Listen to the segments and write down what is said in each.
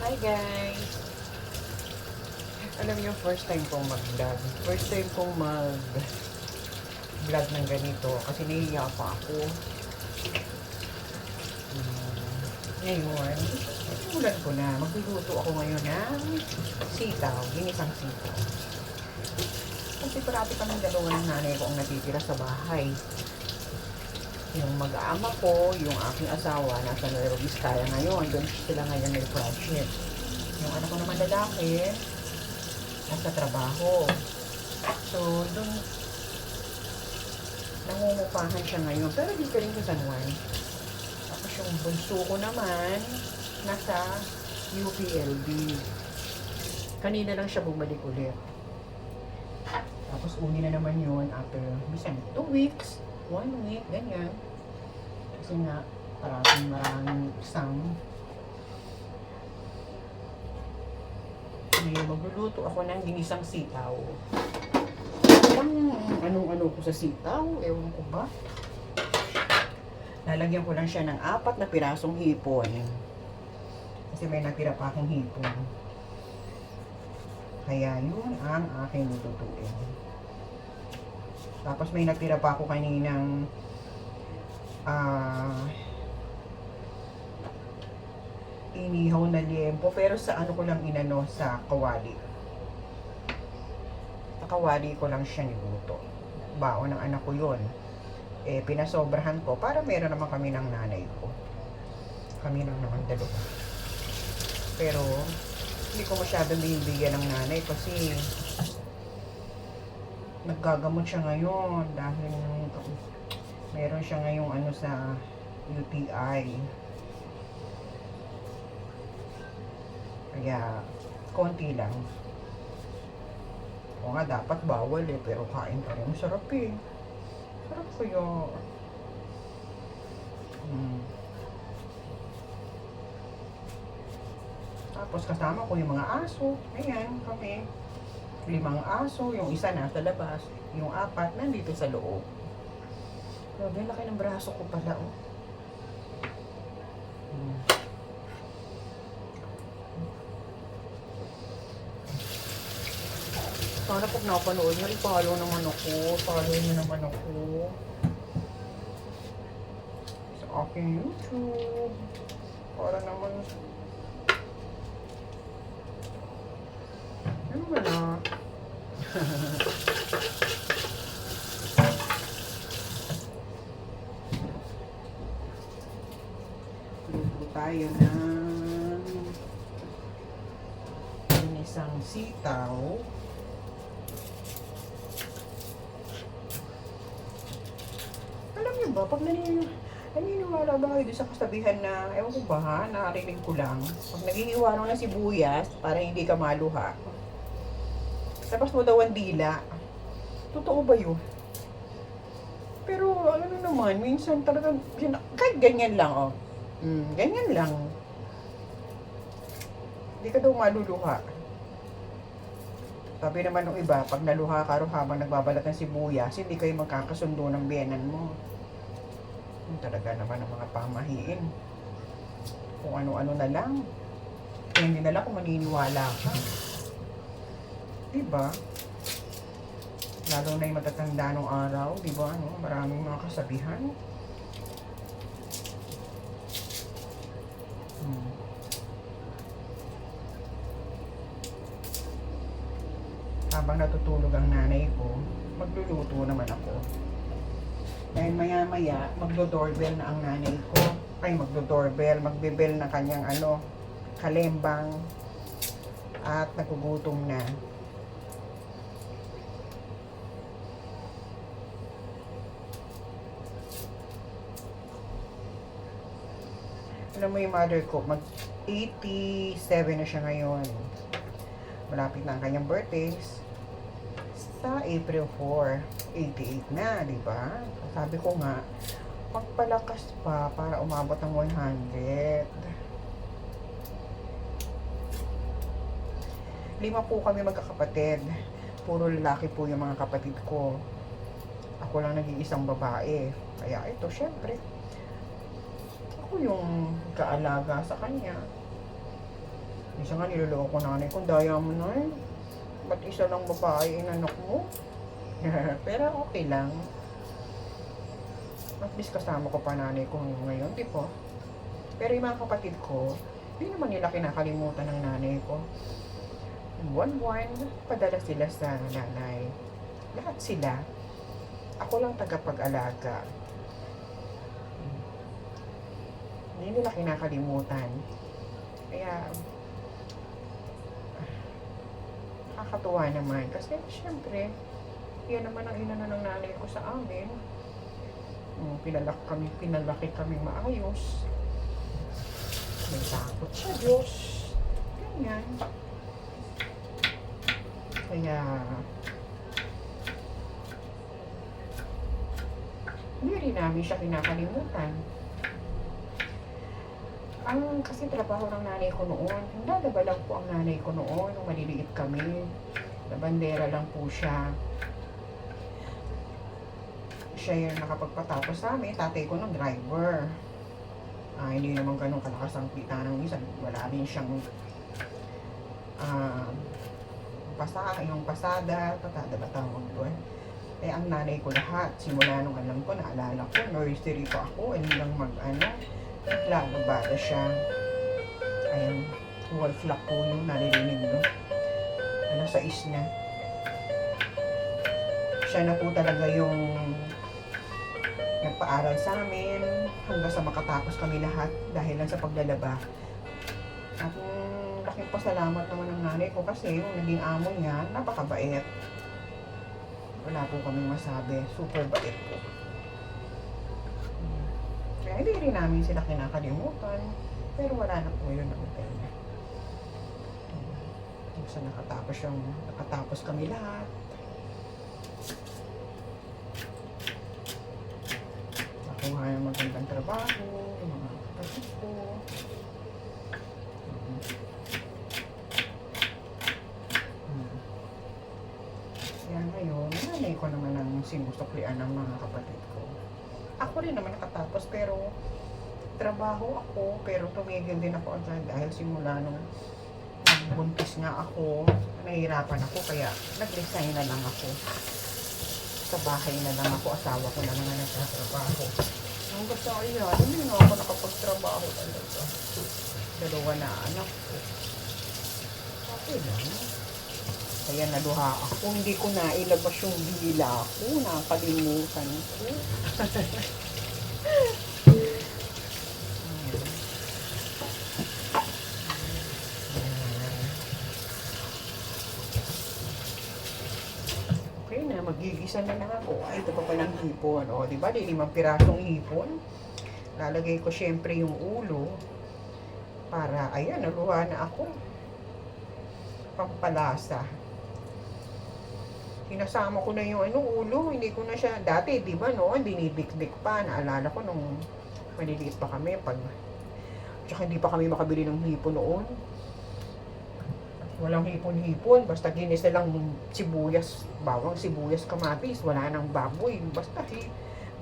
Hi guys! Alam niyo, first time kong mag-vlog. First time kong mag-vlog ng ganito kasi nahihiya pa ako. Ngayon, simulan ko na. Magluluto ako ngayon ng sitaw, ginisang sitaw. Kasi parati kami dalawa ng nanay ko ang natitira sa bahay. Yung mag-aama ko, yung aking asawa, nasa Nueva Vizcaya ngayon. Doon sila ngayon may project. Yung anak ko naman lalaki, nasa trabaho. So, doon, nangungupahan siya ngayon. Pero dito rin sa San Juan. Tapos yung bunso ko naman, nasa UPLB. Kanina lang siya bumalik ulit. Tapos uni na naman yun after, bisan 2 weeks, 1 week, ganyan. Kasi nga, maraming exam. Ngayon, magluluto ako ng ginisang sitaw. Anong-ano ko sa sitaw, ewan ko ba. Lalagyan ko lang siya ng 4 na pirasong hipon. Kasi may natira pa akong hipon. Kaya yun ang aking lutuin. Tapos may natira pa ako kaninang inihaw na liempo. Pero sa ano ko lang inano, sa kawali. Sa kawali ko lang siya niluto. Baon ng anak ko yun. Eh, pinasobrahan ko para meron naman kami ng nanay ko. Kami lang naman dalawa. Pero, hindi ko masyadong binibigyan ng nanay kasi naggagamot siya ngayon dahil meron siya ngayong ano sa UTI. Kaya, konti lang. O nga, dapat bawal eh, pero kain pa rin. Sarap eh. Sarap kaya. Tapos kasama ko yung mga aso. Ayan, kami. 5 aso. Yung isa nasa labas. Yung 4 nandito sa loob. Grabe, laki ng braso ko pala, oh. Sana pag napanood nyo, i-follow naman ako. Follow nyo naman ako. Sa aking YouTube. Para naman... Ano ba na? Luto tayo ng isang sitaw. Alam niyo ba, pag naniniwala ba kayo doon sa kasabihan na, ewan ko ba ha, narinig ko lang, pag naghihiwa ng sibuyas, para hindi ka maluha, tapos mo daw ang dila. Totoo ba yun? Pero ano naman, minsan talagang, kahit ganyan lang, oh. Ganyan lang. Hindi ka daw maluluha. Sabi naman ng iba, pag naluha ka ro habang nagbabalat ng sibuyas, hindi kayo magkakasundo ng biyenan mo. Talaga naman ang mga pamahiin. Kung ano-ano na lang. Kaya hindi na lang kung maniniwala ka. Diba? Lalo na yung matatanda nung araw, diba? Ano? Maraming mga kasabihan. Habang natutulog ang nanay ko, magluluto naman ako. Dahil maya-maya, magdo-doorbell na ang nanay ko. Ay, magdo-doorbell, magbe-bell na kanyang ano, kalembang. At nagugutom na. Alam mo yung mother ko, mag-87 na siya ngayon. Malapit na ang kanyang birthday. Sa April 4, 88 na, di ba? Sabi ko nga, magpalakas pa para umabot ng 100. 5 po kami magkakapatid. Puro lalaki po yung mga kapatid ko. Ako lang nag-iisang babae. Kaya ito, syempre, ako yung kaalaga sa kanya. Minsan nga niloloko nanay ko, daya mo na eh. Ba't isa lang babae inanak mo? Pero okay lang. At least kasama ko pa nanay ko ngayon, di po? Pero yung mga kapatid ko, hindi naman nila kinakalimutan ng nanay ko. Buwan-buwan, padala sila sa nanay. Lahat sila. Ako lang tagapag-alaga. Hindi nila kinakalimutan. Kaya, nakakatuwa naman. Kasi, syempre, yan naman ang inana ng nanay ko sa amin. Pinalaki kami maayos. May takot sa Diyos. Ganyan. Kaya, hindi rin namin siya kinakalimutan. Kasi trabaho ng nanay ko noon, nagdadaba lang po ang nanay ko noon, nung maliliit kami. Bandera lang po siya. Siya yung nakapagpatapos sa amin, tatay ko ng driver. Hindi naman ganun kalakas ang kita ng isa. Wala rin siyang yung pasada, tatada ba tawag doon. Eh, ang nanay ko lahat, simula nung alam ko, naalala ko, nursery pa ako, lang naglalabada siya. Ayan, wall flock po yung naririnig no. Sa isna. Siya na po talaga yung nagpaaral sa amin hanggang sa makatapos kami lahat dahil lang sa paglalaba. At laking pasalamat naman ng nanay ko kasi yung naging amo niya, napakabait. Wala po kaming masabi. Super bait po. Kaya hindi rin namin sila kinakalimutan. Pero wala na po yun ang pena. So nakatapos kami lahat. Nakuha yung magandang trabaho, yung mga kapatid ko. Kaya ngayon, nanay ko naman ang sinusuklian ng mga kapatid ko. Ako rin naman nakatapos pero trabaho ako pero tumigil din ako agad dahil simula nung buntis nga ako, nahihirapan ako kaya nag-resign na lang ako. Sa bahay na lang ako, asawa ko na naman nagtatrabaho. Hanggang sa ayan, hindi na ako nakapagtrabaho talaga. Dalawa na anak ko. Okay lang. Kaya naluha ako, hindi ko na ilabas yung dila ko, nakalimutan ko. Okay na, magigisa na lang ako. Ay, ito pa palang hipon. O, diba, di 5 pirasong hipon. Lalagay ko syempre yung ulo. Para, ayan, naluha na ako. Pampalasa. Sinasama ko na yung ulo, hindi ko na siya, dati, di ba noon, dinidikdik pa, naalala ko nung maliliit pa kami, tsaka hindi pa kami makabili ng hipon noon. Walang hipon-hipon, basta ginis na lang sibuyas, bawang sibuyas, kamatis, wala nang baboy, basta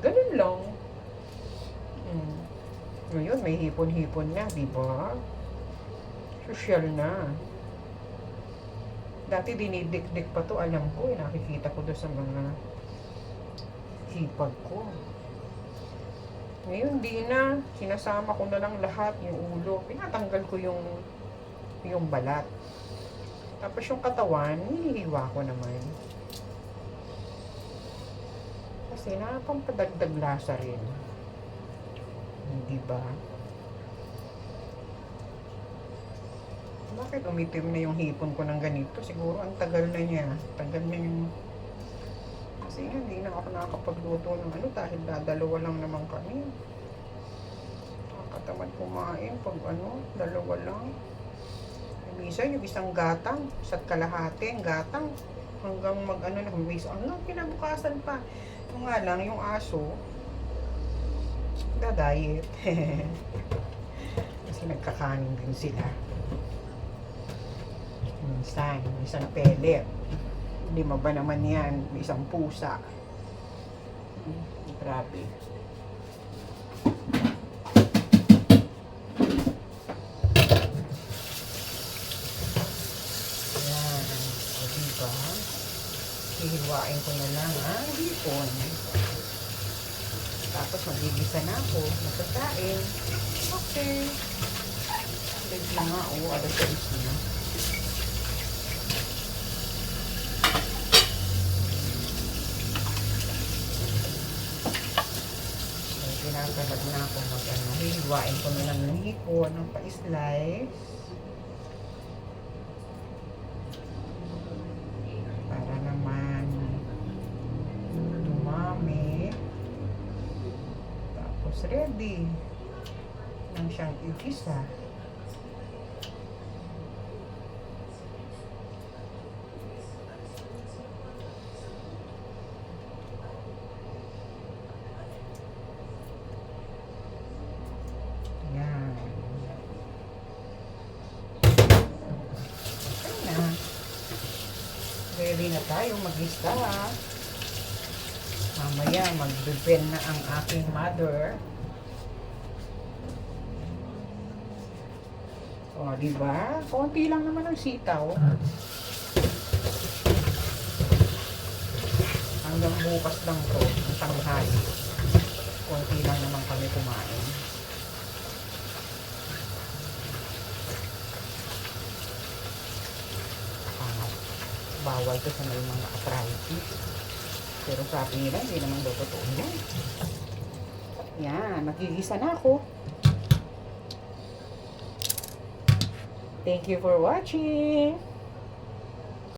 ganun lang. Ngayon, may hipon-hipon na, di ba? Social na. Dati dinidikdik pa to, alam ko, nakikita ko doon sa mga hipag ko. Ngayon, di na. Sinasama ko na lang lahat, yung ulo. Pinatanggal ko yung balat. Tapos yung katawan, hinihiwa ko naman. Kasi nakapampadagdag lasa rin. Hindi ba? Bakit umitim na yung hipon ko ng ganito? Siguro ang tagal na niya. Tagal na yung... Kasi hindi na ako nakakapagluto ng dahil dalawa lang naman kami. Nakakatamad kumain pag dalawa lang. Minsan yung isang gatang, isa't kalahati, ang gatang, hanggang na kumisa. Hanggang kinabukasan pa. Yung nga lang, yung aso, dadayet. Kasi nagkakanin din sila. Minsan, isang pellet. 5 ba naman yan? Isang pusa. Grabe. hihiwain ko na lang ang hipon. Tapos magigisa na ako. Magkakain. Okay. Big na nga, alas 6 na. Pinagagad na ako hihiwain ko na lang ng hipon, ng pa-slice. Para naman dumami. Tapos ready nang siyang igisa. Yan. Okay na. Ready na tayo mag-isa. Mamaya mag-bend na ang aking mother. O, diba? Konti lang naman ang sitaw. Hanggang bukas lang to, ang tanghali. Konti lang naman kami kumain. Bawal to sa may mga arthritis. Pero sabi nila, hindi naman daw totoo yan. Yan, magigisa na ako. Thank you for watching.